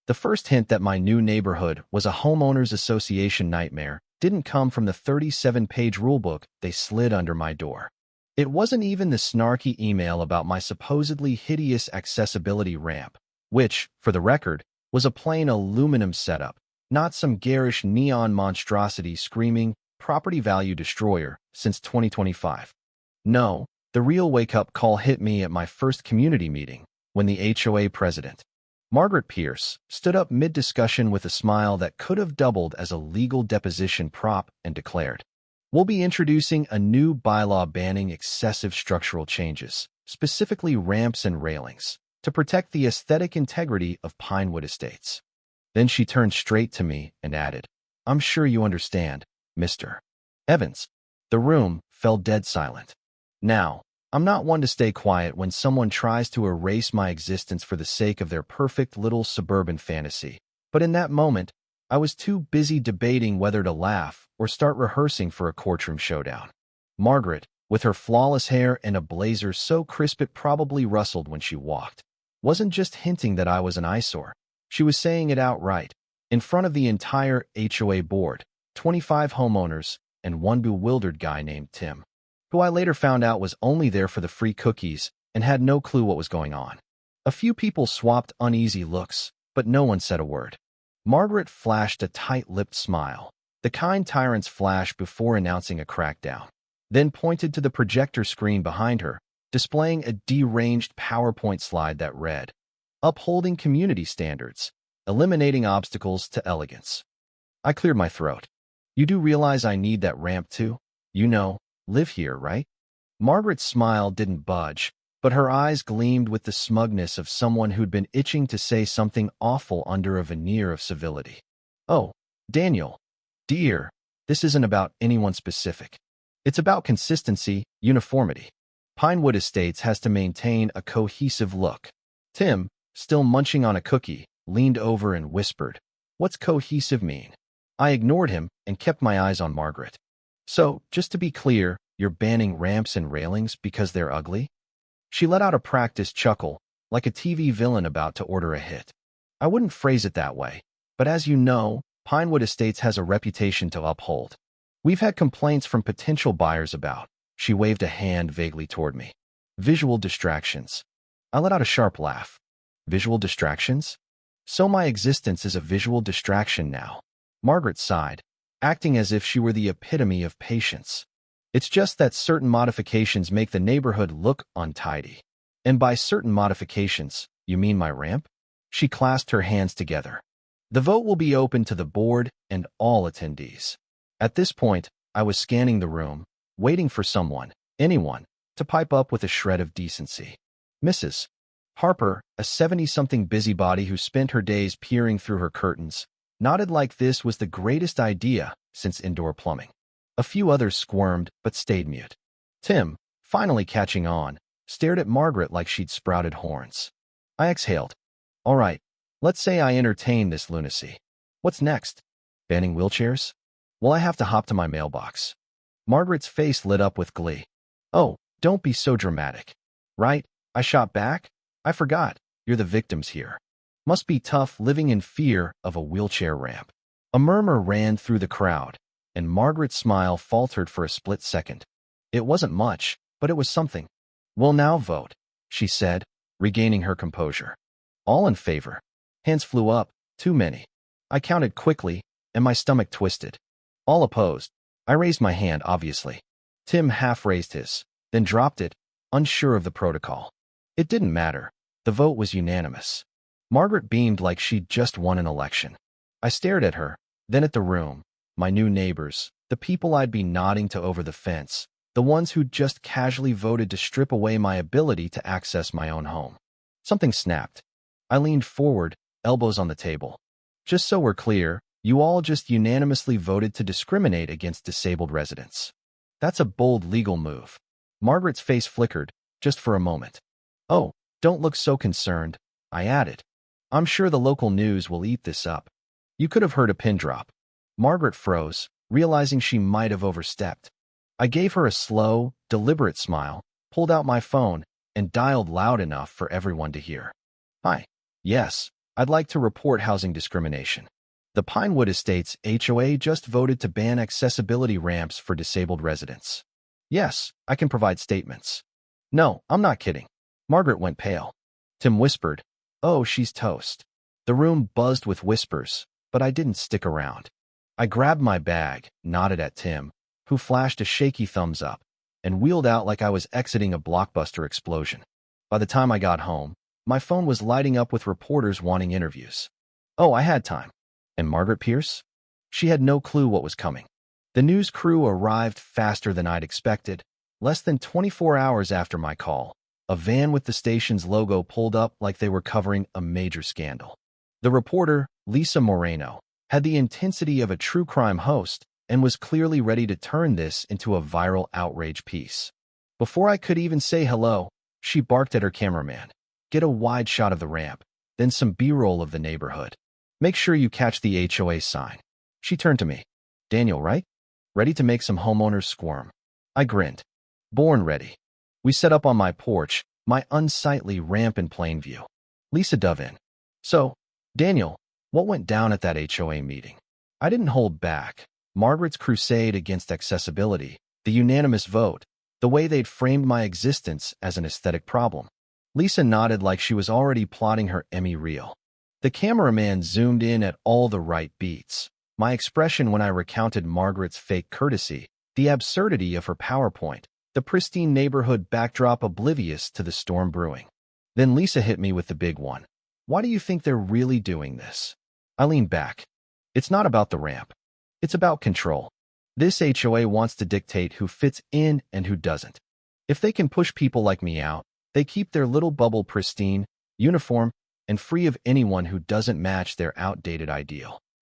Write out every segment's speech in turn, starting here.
The first hint that my new neighborhood was a homeowners association nightmare didn't come from the 37-page rulebook they slid under my door. It wasn't even the snarky email about my supposedly hideous accessibility ramp, which, for the record, was a plain aluminum setup, not some garish neon monstrosity screaming, "property value destroyer," since 2025. No, the real wake-up call hit me at my first community meeting, when the HOA president, Margaret Pierce, stood up mid-discussion with a smile that could have doubled as a legal deposition prop and declared, "We'll be introducing a new bylaw banning excessive structural changes, specifically ramps and railings, to protect the aesthetic integrity of Pinewood Estates." Then she turned straight to me and added, "I'm sure you understand, Mr. Evans." The room fell dead silent. Now, I'm not one to stay quiet when someone tries to erase my existence for the sake of their perfect little suburban fantasy. But in that moment, I was too busy debating whether to laugh or start rehearsing for a courtroom showdown. Margaret, with her flawless hair and a blazer so crisp it probably rustled when she walked, wasn't just hinting that I was an eyesore. She was saying it outright, in front of the entire HOA board, 25 homeowners, and one bewildered guy named Tim, who I later found out was only there for the free cookies and had no clue what was going on. A few people swapped uneasy looks, but no one said a word. Margaret flashed a tight-lipped smile, the kind tyrants flash before announcing a crackdown, then pointed to the projector screen behind her, displaying a deranged PowerPoint slide that read, "Upholding community standards, eliminating obstacles to elegance." I cleared my throat. "You do realize I need that ramp too? You know, live here, right?" Margaret's smile didn't budge, but her eyes gleamed with the smugness of someone who'd been itching to say something awful under a veneer of civility. "Oh, Daniel, dear, this isn't about anyone specific. It's about consistency, uniformity. Pinewood Estates has to maintain a cohesive look." Tim, still munching on a cookie, leaned over and whispered, "What's cohesive mean?" I ignored him and kept my eyes on Margaret. "So, just to be clear, you're banning ramps and railings because they're ugly?" She let out a practiced chuckle, like a TV villain about to order a hit. "I wouldn't phrase it that way, but as you know, Pinewood Estates has a reputation to uphold. We've had complaints from potential buyers about," she waved a hand vaguely toward me, "visual distractions." I let out a sharp laugh. "Visual distractions? So my existence is a visual distraction now." Margaret sighed, acting as if she were the epitome of patience. "It's just that certain modifications make the neighborhood look untidy." "And by certain modifications, you mean my ramp?" She clasped her hands together. "The vote will be open to the board and all attendees." At this point, I was scanning the room, waiting for someone, anyone, to pipe up with a shred of decency. Mrs. Harper, a 70-something busybody who spent her days peering through her curtains, nodded like this was the greatest idea since indoor plumbing. A few others squirmed but stayed mute. Tim, finally catching on, stared at Margaret like she'd sprouted horns. I exhaled. "All right, let's say I entertain this lunacy. What's next? Banning wheelchairs? Well, I have to hop to my mailbox." Margaret's face lit up with glee. "Oh, don't be so dramatic." "Right?" I shot back. "I forgot, you're the victims here. Must be tough living in fear of a wheelchair ramp." A murmur ran through the crowd, and Margaret's smile faltered for a split second. It wasn't much, but it was something. "We'll now vote," she said, regaining her composure. "All in favor." Hands flew up, too many. I counted quickly, and my stomach twisted. "All opposed." I raised my hand, obviously. Tim half raised his, then dropped it, unsure of the protocol. It didn't matter. The vote was unanimous. Margaret beamed like she'd just won an election. I stared at her, then at the room, my new neighbors, the people I'd be nodding to over the fence, the ones who'd just casually voted to strip away my ability to access my own home. Something snapped. I leaned forward, elbows on the table. "Just so we're clear, you all just unanimously voted to discriminate against disabled residents. That's a bold legal move." Margaret's face flickered, just for a moment. "Oh, don't look so concerned," I added. "I'm sure the local news will eat this up." You could have heard a pin drop. Margaret froze, realizing she might have overstepped. I gave her a slow, deliberate smile, pulled out my phone, and dialed loud enough for everyone to hear. "Hi. Yes, I'd like to report housing discrimination. The Pinewood Estates HOA just voted to ban accessibility ramps for disabled residents. Yes, I can provide statements. No, I'm not kidding. Margaret went pale. Tim whispered, "Oh, she's toast." The room buzzed with whispers, but I didn't stick around. I grabbed my bag, nodded at Tim, who flashed a shaky thumbs up, and wheeled out like I was exiting a blockbuster explosion. By the time I got home, my phone was lighting up with reporters wanting interviews. Oh, I had time. And Margaret Pierce? She had no clue what was coming. The news crew arrived faster than I'd expected. Less than 24 hours after my call, a van with the station's logo pulled up like they were covering a major scandal. The reporter, Lisa Moreno, had the intensity of a true crime host and was clearly ready to turn this into a viral outrage piece. Before I could even say hello, she barked at her cameraman. "Get a wide shot of the ramp, then some B-roll of the neighborhood. Make sure you catch the HOA sign." She turned to me. "Daniel, right? Ready to make some homeowners squirm?" I grinned. "Born ready." We set up on my porch, my unsightly ramp in plain view. Lisa dove in. "So, Daniel, what went down at that HOA meeting?" I didn't hold back. Margaret's crusade against accessibility, the unanimous vote, the way they'd framed my existence as an aesthetic problem. Lisa nodded like she was already plotting her Emmy reel. The cameraman zoomed in at all the right beats. My expression when I recounted Margaret's fake courtesy, the absurdity of her PowerPoint, the pristine neighborhood backdrop oblivious to the storm brewing. Then Lisa hit me with the big one. "Why do you think they're really doing this?" I leaned back. "It's not about the ramp. It's about control. This HOA wants to dictate who fits in and who doesn't. If they can push people like me out, they keep their little bubble pristine, uniform, and free of anyone who doesn't match their outdated ideal."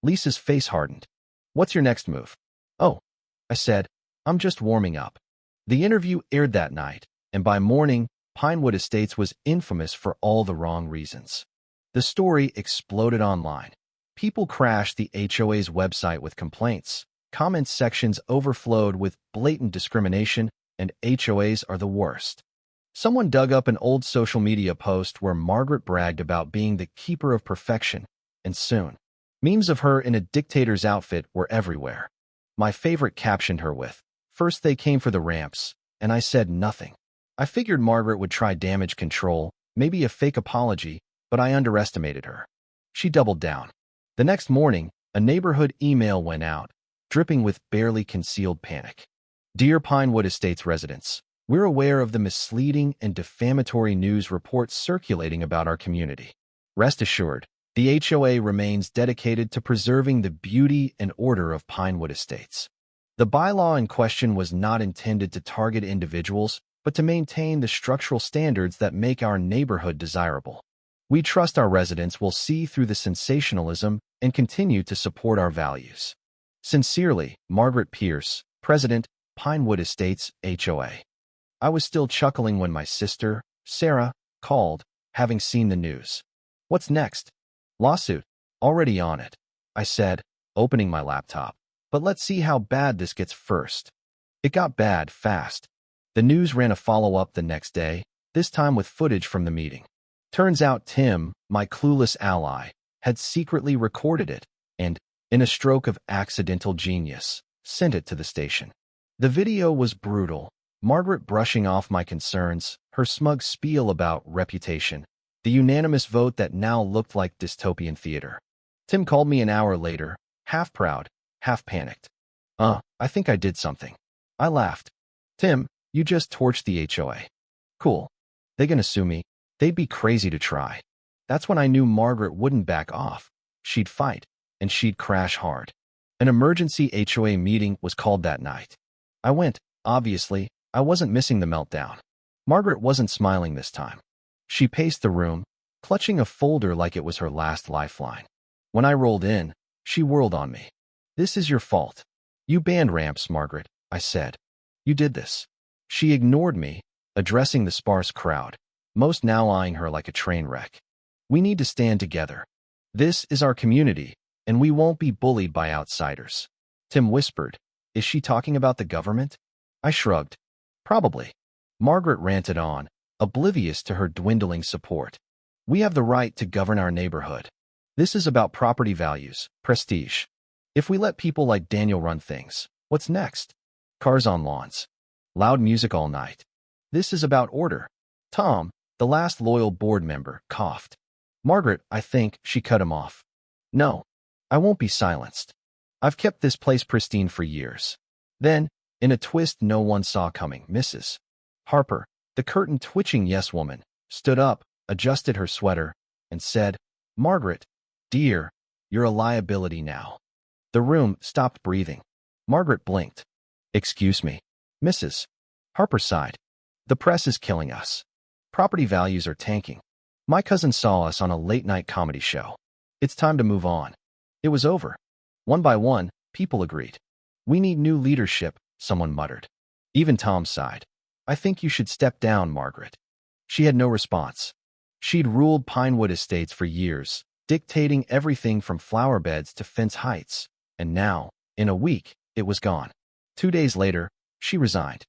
Lisa's face hardened. "What's your next move?" "Oh," I said, "I'm just warming up." The interview aired that night, and by morning, Pinewood Estates was infamous for all the wrong reasons. The story exploded online. People crashed the HOA's website with complaints. Comment sections overflowed with blatant discrimination, and HOAs are the worst. Someone dug up an old social media post where Margaret bragged about being the keeper of perfection, and soon, memes of her in a dictator's outfit were everywhere. My favorite captioned her with, "First they came for the ramps, and I said nothing." I figured Margaret would try damage control, maybe a fake apology, but I underestimated her. She doubled down. The next morning, a neighborhood email went out, dripping with barely concealed panic. "Dear Pinewood Estates residents, we're aware of the misleading and defamatory news reports circulating about our community. Rest assured, the HOA remains dedicated to preserving the beauty and order of Pinewood Estates." The bylaw in question was not intended to target individuals, but to maintain the structural standards that make our neighborhood desirable. We trust our residents will see through the sensationalism and continue to support our values. Sincerely, Margaret Pierce, President, Pinewood Estates HOA. I was still chuckling when my sister, Sarah, called, having seen the news. "What's next?" "Lawsuit. Already on it," I said, opening my laptop. "But let's see how bad this gets first." It got bad fast. The news ran a follow-up the next day, this time with footage from the meeting. Turns out Tim, my clueless ally, had secretly recorded it and, in a stroke of accidental genius, sent it to the station. The video was brutal. Margaret brushing off my concerns, her smug spiel about reputation, the unanimous vote that now looked like dystopian theater. Tim called me an hour later, half proud, half panicked. I think I did something." I laughed. "Tim, you just torched the HOA. Cool. They gonna sue me? They'd be crazy to try." That's when I knew Margaret wouldn't back off. She'd fight, and she'd crash hard. An emergency HOA meeting was called that night. I went. Obviously, I wasn't missing the meltdown. Margaret wasn't smiling this time. She paced the room, clutching a folder like it was her last lifeline. When I rolled in, she whirled on me. "This is your fault. You banned ramps, Margaret," I said. "You did this." She ignored me, addressing the sparse crowd, most now eyeing her like a train wreck. "We need to stand together. This is our community, and we won't be bullied by outsiders." Tim whispered, "Is she talking about the government?" I shrugged. "Probably." Margaret ranted on, oblivious to her dwindling support. We have the right to govern our neighborhood. This is about property values, prestige. If we let people like Daniel run things, what's next? Cars on lawns. Loud music all night. This is about order. Tom, the last loyal board member, coughed. Margaret, I think, she cut him off. No, I won't be silenced. I've kept this place pristine for years. Then, in a twist no one saw coming, Mrs. Harper, the curtain-twitching yes-woman, stood up, adjusted her sweater, and said, Margaret, dear, you're a liability now. The room stopped breathing. Margaret blinked. Excuse me. Mrs. Harper sighed. The press is killing us. Property values are tanking. My cousin saw us on a late-night comedy show. It's time to move on. It was over. One by one, people agreed. We need new leadership, someone muttered. Even Tom sighed. I think you should step down, Margaret. She had no response. She'd ruled Pinewood Estates for years, dictating everything from flower beds to fence heights. And now, in a week, it was gone. 2 days later, she resigned.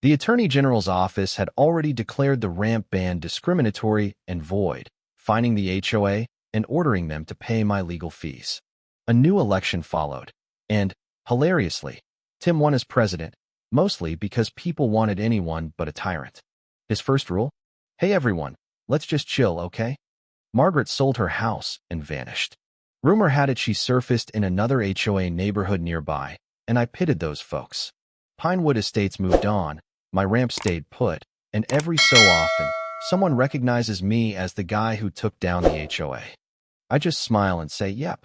The Attorney General's office had already declared the ramp ban discriminatory and void, fining the HOA and ordering them to pay my legal fees. A new election followed, and, hilariously, Tim won as president, mostly because people wanted anyone but a tyrant. His first rule? Hey everyone, let's just chill, okay? Margaret sold her house and vanished. Rumor had it she surfaced in another HOA neighborhood nearby, and I pitied those folks. Pinewood Estates moved on, my ramp stayed put, and every so often, someone recognizes me as the guy who took down the HOA. I just smile and say, yep,